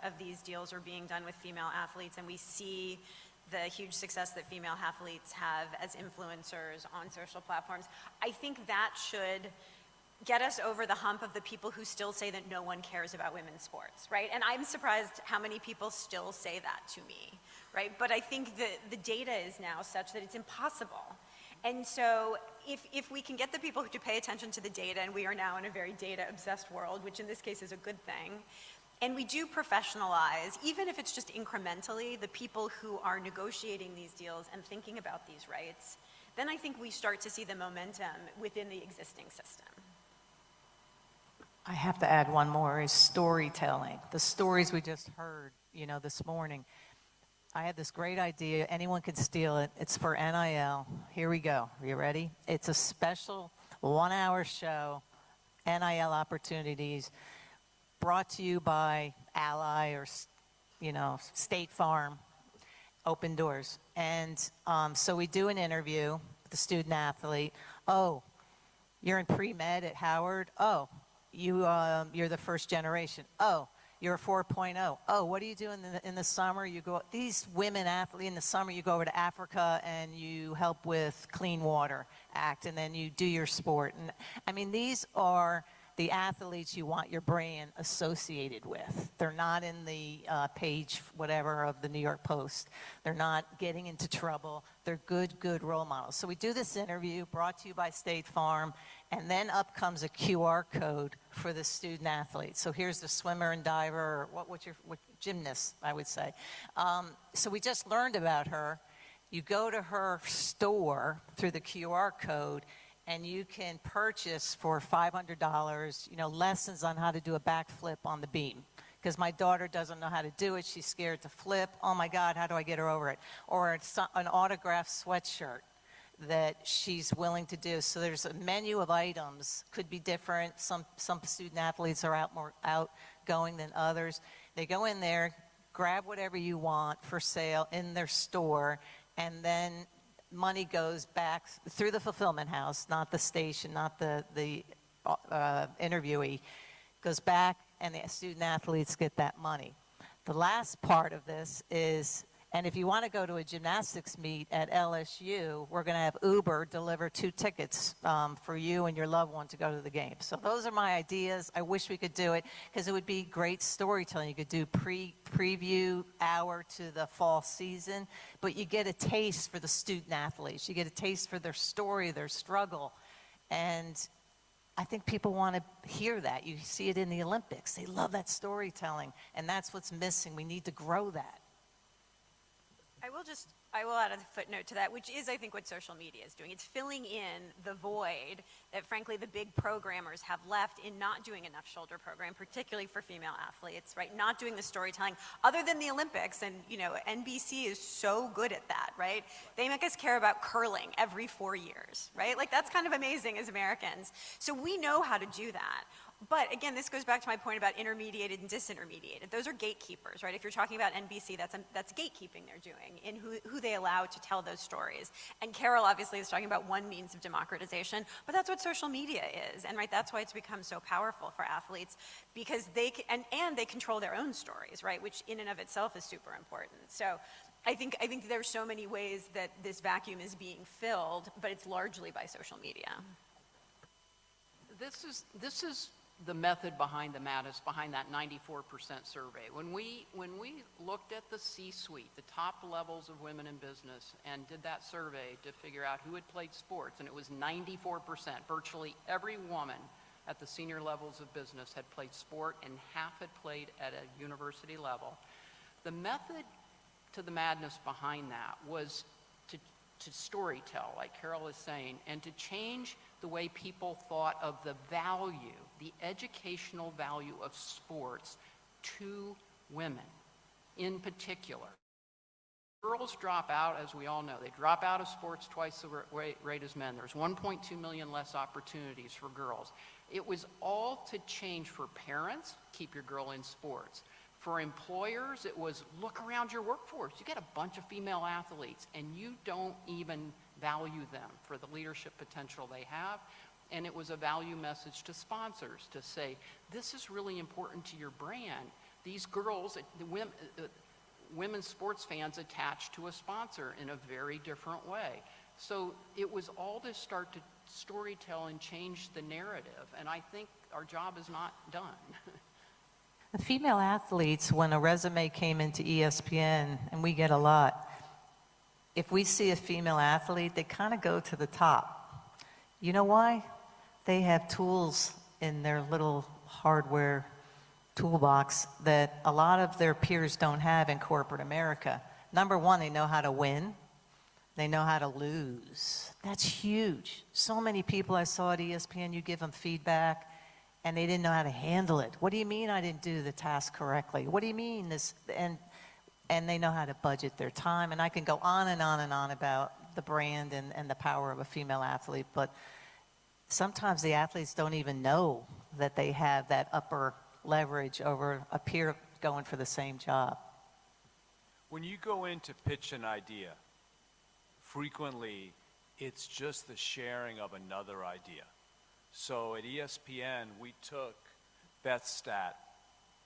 S6: of these deals are being done with female athletes, and we see the huge success that female athletes have as influencers on social platforms, I think that should get us over the hump of the people who still say that no one cares about women's sports, right? And I'm surprised how many people still say that to me, right? But I think the data is now such that it's impossible. And so if we can get the people to pay attention to the data, and we are now in a very data-obsessed world, which in this case is a good thing, and we do professionalize, even if it's just incrementally, the people who are negotiating these deals and thinking about these rights, then I think we start to see the momentum within the existing system.
S3: I have to add one more, is storytelling. The stories we just heard, this morning. I had this great idea. Anyone can steal it. It's for NIL. Here we go. Are you ready? It's a special 1-hour show, NIL opportunities, brought to you by Ally or, State Farm, Open Doors. And so we do an interview with the student athlete. Oh, you're in pre-med at Howard? Oh, you're the first generation. Oh, you're a 4.0. Oh, what do you do in the summer? You go, these women athletes in the summer, you go over to Africa and you help with Clean Water Act, and then you do your sport. And I mean, these are the athletes you want your brand associated with. They're not in the page, whatever, of the New York Post. They're not getting into trouble. They're good role models. So we do this interview brought to you by State Farm, and then up comes a QR code for the student athlete. So here's the swimmer and diver, or what gymnast, I would say. So we just learned about her. You go to her store through the QR code, and you can purchase for $500, lessons on how to do a backflip on the beam. Because my daughter doesn't know how to do it. She's scared to flip. Oh my God, how do I get her over it? Or an autographed sweatshirt that she's willing to do. So there's a menu of items, could be different. Some student athletes are more outgoing than others. They go in there, grab whatever you want for sale in their store, and then money goes back through the fulfillment house, not the station, not the interviewee, goes back, and the student athletes get that money. The last part of this is, and if you want to go to a gymnastics meet at LSU, we're going to have Uber deliver 2 tickets for you and your loved one to go to the game. So those are my ideas. I wish we could do it because it would be great storytelling. You could do preview hour to the fall season, but you get a taste for the student athletes. You get a taste for their story, their struggle, and I think people want to hear that. You see it in the Olympics. They love that storytelling, and that's what's missing. We need to grow that.
S6: I will just I will add a footnote to that, which is, I think, what social media is doing. It's filling in the void that, frankly, the big programmers have left in not doing enough shoulder program, particularly for female athletes, right? Not doing the storytelling, other than the Olympics. And, you know, NBC is so good at that, right? They make us care about curling every 4 years, right? Like, that's kind of amazing as Americans. So we know how to do that. But again, this goes back to my point about intermediated and disintermediated. Those are gatekeepers, right? If you're talking about NBC, that's gatekeeping they're doing in who they allow to tell those stories. And Carol obviously is talking about one means of democratization, but that's what social media is. And right, that's why it's become so powerful for athletes, because they control their own stories, right? Which in and of itself is super important. So I think there's so many ways that this vacuum is being filled, but it's largely by social media.
S5: This is the method behind the madness, behind that 94% survey. When we looked at the C-suite, the top levels of women in business, and did that survey to figure out who had played sports, and it was 94%. Virtually every woman at the senior levels of business had played sport, and half had played at a university level. The method to the madness behind that was to storytell, like Carol is saying, and to change the way people thought of the value, the educational value of sports to women in particular. Girls drop out, as we all know. They drop out of sports twice the rate as men. There's 1.2 million less opportunities for girls. It was all to change for parents, keep your girl in sports. For employers, it was look around your workforce. You get a bunch of female athletes, and you don't even value them for the leadership potential they have. And it was a value message to sponsors to say, this is really important to your brand. These girls, the women's sports fans attach to a sponsor in a very different way. So it was all to start to storytell and change the narrative. And I think our job is not done.
S3: The female athletes, when a resume came into ESPN, and we get a lot, if we see a female athlete, they kind of go to the top. You know why? They have tools in their little hardware toolbox that a lot of their peers don't have in corporate America. Number one, they know how to win. They know how to lose. That's huge. So many people I saw at ESPN, you give them feedback, and they didn't know how to handle it. What do you mean I didn't do the task correctly? What do you mean this? And they know how to budget their time. And I can go on and on and on about the brand and the power of a female athlete, but sometimes the athletes don't even know that they have that upper leverage over a peer going for the same job.
S4: When you go in to pitch an idea, frequently it's just the sharing of another idea. So at ESPN, we took Beth's stat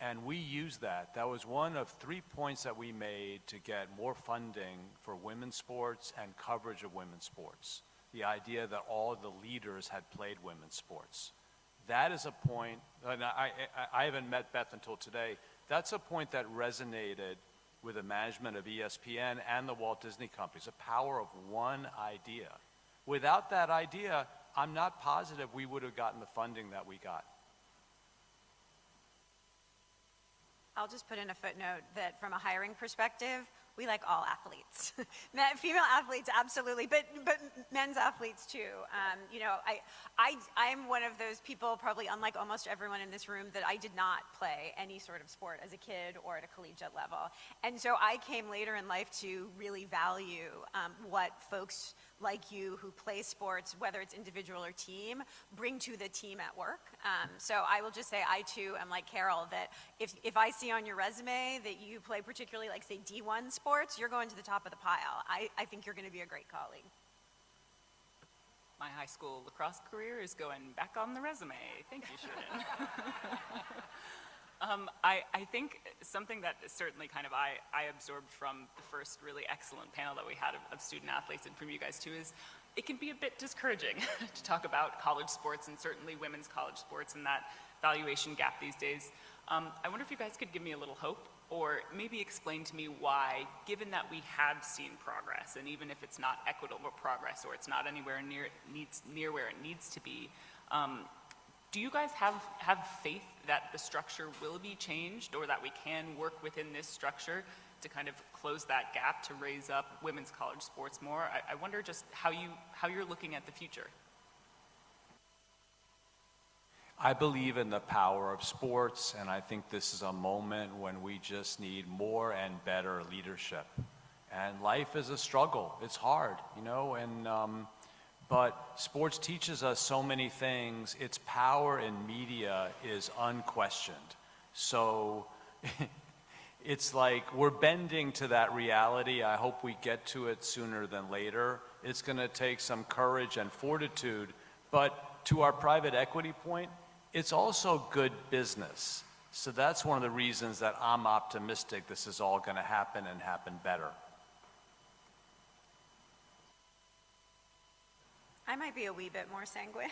S4: and we used that. That was one of 3 points that we made to get more funding for women's sports and coverage of women's sports. The idea that all of the leaders had played women's sports. That is a point, and I haven't met Beth until today, that's a point that resonated with the management of ESPN and the Walt Disney Company. It's the power of one idea. Without that idea, I'm not positive we would have gotten the funding that we got.
S6: I'll just put in a footnote that from a hiring perspective, we like all athletes. Female athletes, absolutely, but men's athletes too. You know, I'm one of those people, probably unlike almost everyone in this room, that I did not play any sort of sport as a kid or at a collegiate level. And so I came later in life to really value what folks like you who play sports, whether it's individual or team, bring to the team at work. So I will just say I too am like Carol, that if I see on your resume that you play particularly like say D1 sports, you're going to the top of the pile. I think you're going to be a great colleague.
S2: My high school lacrosse career is going back on the resume. Thank you, Shannon. I think something that certainly kind of I absorbed from the first really excellent panel that we had of student athletes, and from you guys too, is it can be a bit discouraging to talk about college sports, and certainly women's college sports, and that valuation gap these days. I wonder if you guys could give me a little hope, or maybe explain to me why, given that we have seen progress, and even if it's not equitable progress, or it's not anywhere near where it needs to be, do you guys have faith that the structure will be changed, or that we can work within this structure to kind of close that gap, to raise up women's college sports more. I wonder just how you're looking at the future.
S4: I believe in the power of sports, and I think this is a moment when we just need more and better leadership. And life is a struggle. It's hard, you know, but sports teaches us so many things. Its power in media is unquestioned. So it's like we're bending to that reality. I hope we get to it sooner than later. It's going to take some courage and fortitude. But to our private equity point, it's also good business. So that's one of the reasons that I'm optimistic this is all going to happen and happen better.
S6: I might be a wee bit more sanguine.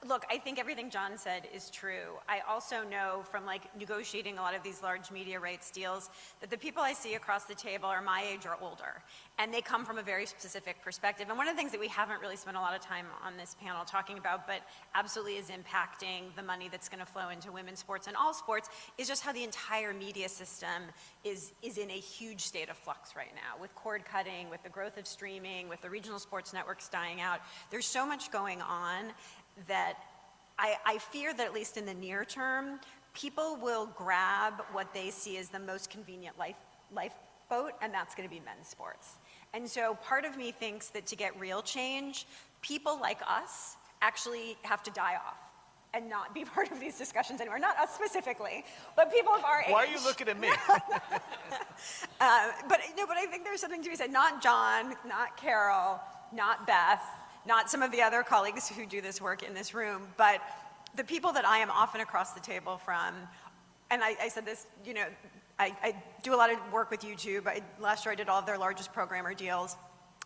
S6: Look, I think everything John said is true. I also know from like negotiating a lot of these large media rights deals that the people I see across the table are my age or older, and they come from a very specific perspective. And one of the things that we haven't really spent a lot of time on this panel talking about, but absolutely is impacting the money that's going to flow into women's sports and all sports, is just how the entire media system is in a huge state of flux right now, with cord cutting, with the growth of streaming, with the regional sports networks dying out. There's so much going on that I fear that at least in the near term, people will grab what they see as the most convenient lifeboat, and that's going to be men's sports. And so part of me thinks that to get real change, people like us actually have to die off and not be part of these discussions anymore. Not us specifically, but people of our age.
S7: Why are you looking at me?
S6: But I think there's something to be said. Not John, not Carol, not Beth, not some of the other colleagues who do this work in this room, but the people that I am often across the table from, and I said this, you know, I do a lot of work with YouTube. Last year I did all of their largest programmer deals,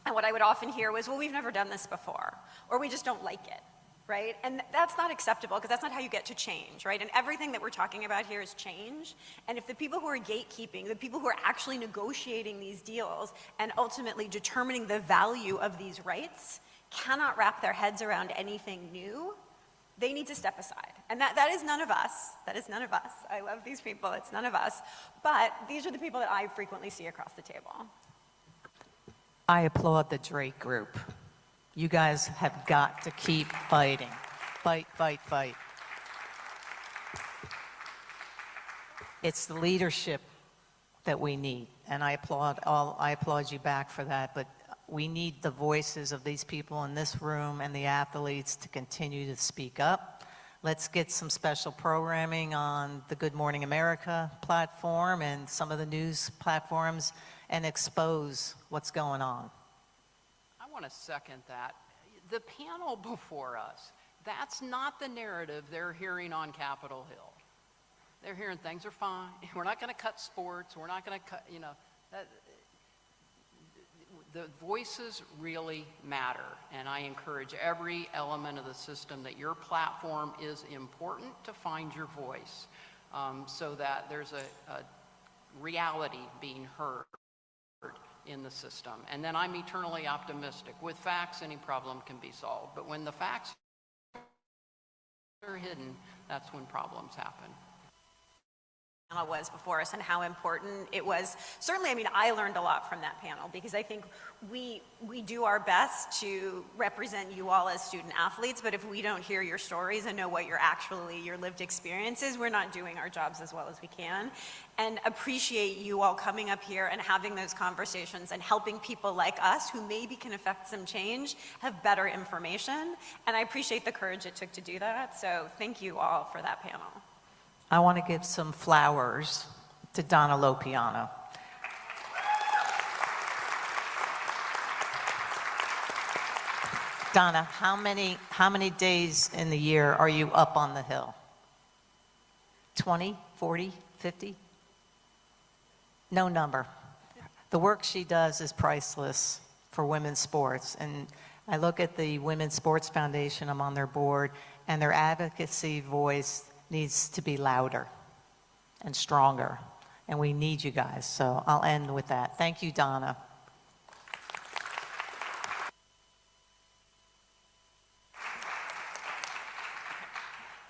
S6: and what I would often hear was, well, we've never done this before, or we just don't like it. Right? And that's not acceptable, because that's not how you get to change, right? And everything that we're talking about here is change. And if the people who are gatekeeping, the people who are actually negotiating these deals and ultimately determining the value of these rights cannot wrap their heads around anything new, they need to step aside. And that is none of us. That is none of us. I love these people. It's none of us. But these are the people that I frequently see across the table.
S3: I applaud the Drake Group. You guys have got to keep fighting. Fight, fight, fight. It's the leadership that we need, and I applaud you back for that, but we need the voices of these people in this room and the athletes to continue to speak up. Let's get some special programming on the Good Morning America platform and some of the news platforms and expose what's going on.
S5: I want to second that. The panel before us, that's not the narrative they're hearing on Capitol Hill. They're hearing things are fine. We're not going to cut sports. We're not going to cut, you know. The voices really matter, and I encourage every element of the system that your platform is important to find your voice, so that there's a reality being heard in the system. And then I'm eternally optimistic. With facts, any problem can be solved. But when the facts are hidden, that's when problems happen.
S6: Was before us and how important it was. Certainly, I mean, I learned a lot from that panel, because I think we do our best to represent you all as student athletes, but if we don't hear your stories and know what your lived experience is, we're not doing our jobs as well as we can. And appreciate you all coming up here and having those conversations and helping people like us who maybe can affect some change have better information. And I appreciate the courage it took to do that. So thank you all for that panel.
S3: I want to give some flowers to Donna Lopiano. Donna, how many days in the year are you up on the Hill? 20, 40, 50? No number. The work she does is priceless for women's sports. And I look at the Women's Sports Foundation, I'm on their board, and their advocacy voice needs to be louder and stronger, and we need you guys. So I'll end with that. Thank you, Donna.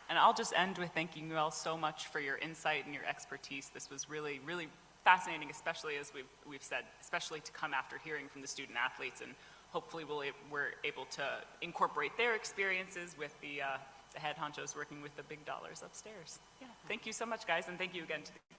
S2: And And I'll just end with thanking you all so much for your insight and your expertise. This was really, really fascinating, especially as we've said, especially to come after hearing from the student athletes, and hopefully we're able to incorporate their experiences with the head honchos working with the big dollars upstairs. Yeah, thank you so much, guys, and thank you again to the